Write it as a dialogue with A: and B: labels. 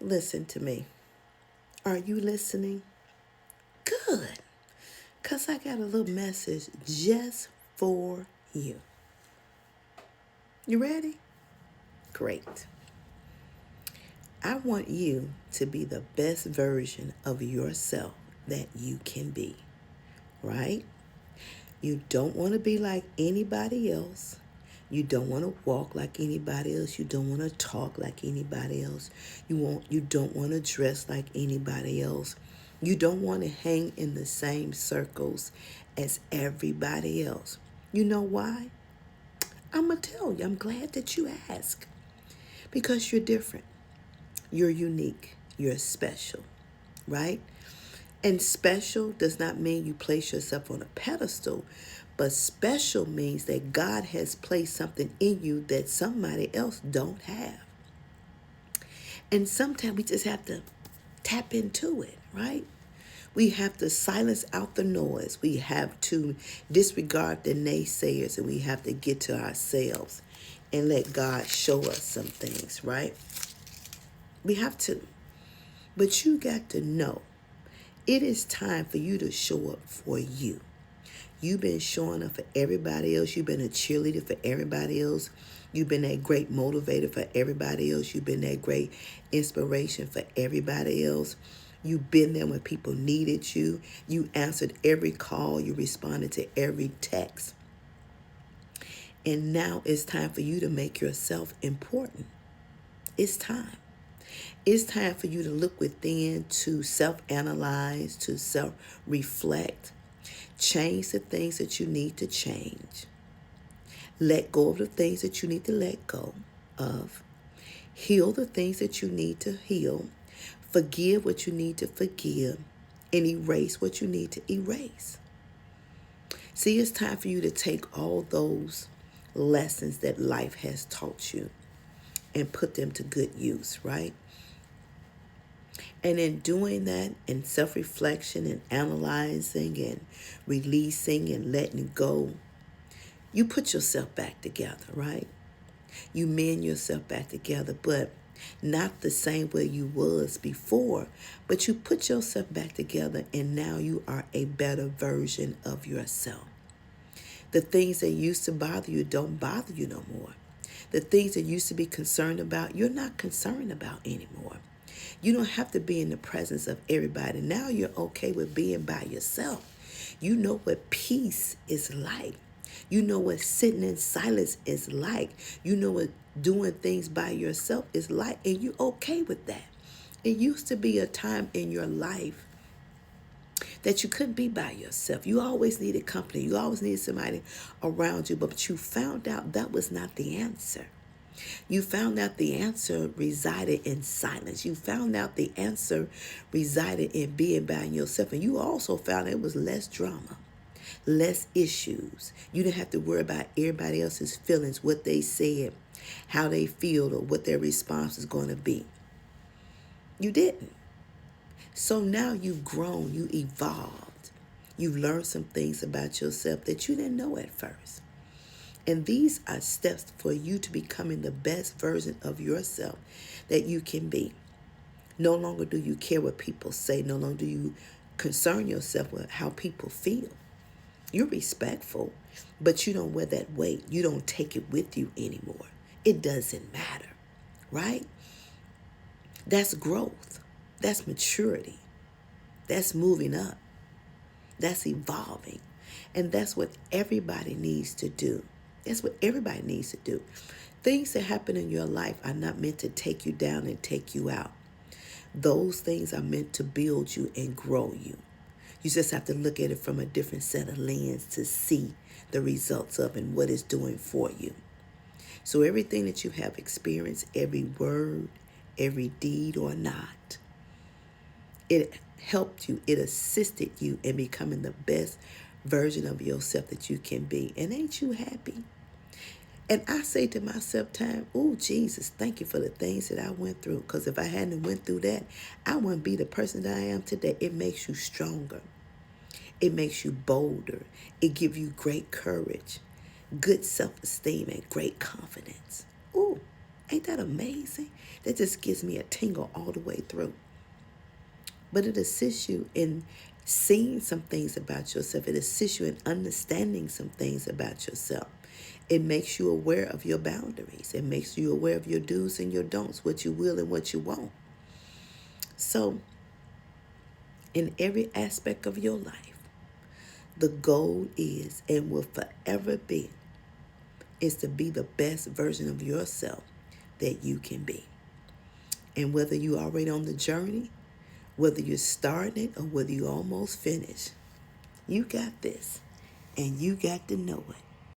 A: Listen to me. Are you listening? Good. Because I got a little message just for you. You ready? Great. I want you to be the best version of yourself that you can be, right? You don't want to be like anybody else. You don't want to walk like anybody else. You don't want to talk like anybody else. You don't want to dress like anybody else. You don't want to hang in the same circles as everybody else. You know why? I'm going to tell you. I'm glad that you asked. Because you're different. You're unique. You're special, right? And special does not mean you place yourself on a pedestal, but special means that God has placed something in you that somebody else don't have. And sometimes we just have to tap into it, right? We have to silence out the noise. We have to disregard the naysayers, and we have to get to ourselves and let God show us some things, right? We have to. But you got to know it is time for you to show up for you. You've been showing up for everybody else. You've been a cheerleader for everybody else. You've been that great motivator for everybody else. You've been that great inspiration for everybody else. You've been there when people needed you. You answered every call. You responded to every text. And now it's time for you to make yourself important. It's time. It's time for you to look within, to self-analyze, to self-reflect. Change the things that you need to change. Let go of the things that you need to let go of. Heal the things that you need to heal. Forgive what you need to forgive. And erase what you need to erase. See, it's time for you to take all those lessons that life has taught you and put them to good use, right? And in doing that, in self-reflection and analyzing and releasing and letting go, you put yourself back together, right? You mend yourself back together, but not the same way you was before, but you put yourself back together and now you are a better version of yourself. The things that used to bother you don't bother you no more. The things that you used to be concerned about, you're not concerned about anymore. You don't have to be in the presence of everybody. Now you're okay with being by yourself. You know what peace is like. You know what sitting in silence is like. You know what doing things by yourself is like, and you're okay with that. It used to be a time in your life that you couldn't be by yourself. You always needed company. You always needed somebody around you, but you found out that was not the answer. You found out the answer resided in silence. You found out the answer resided in being by yourself. And you also found it was less drama, less issues. You didn't have to worry about everybody else's feelings, what they said, how they feel, or what their response is going to be. You didn't. So now you've grown, you evolved. You've learned some things about yourself that you didn't know at first. And these are steps for you to becoming the best version of yourself that you can be. No longer do you care what people say. No longer do you concern yourself with how people feel. You're respectful, but you don't wear that weight. You don't take it with you anymore. It doesn't matter, right? That's growth. That's maturity. That's moving up. That's evolving. And that's what everybody needs to do. That's what everybody needs to do. Things that happen in your life are not meant to take you down and take you out. Those things are meant to build you and grow you. You just have to look at it from a different set of lens to see the results of and what it's doing for you. So everything that you have experienced, every word, every deed or not, it helped you, it assisted you in becoming the best version of yourself that you can be. And ain't you happy? And I say to myself time, oh, Jesus, thank you for the things that I went through. Because if I hadn't went through that, I wouldn't be the person that I am today. It makes you stronger. It makes you bolder. It gives you great courage, good self-esteem, and great confidence. Ooh, Ain't that amazing? That just gives me a tingle all the way through. But it assists you in seeing some things about yourself. It assists you in understanding some things about yourself. It makes you aware of your boundaries. It makes you aware of your do's and your don'ts, what you will and what you won't. So, in every aspect of your life, the goal is and will forever be is to be the best version of yourself that you can be. And whether you're already on the journey, whether you're starting it or whether you almost finished, you got this and you got to know it.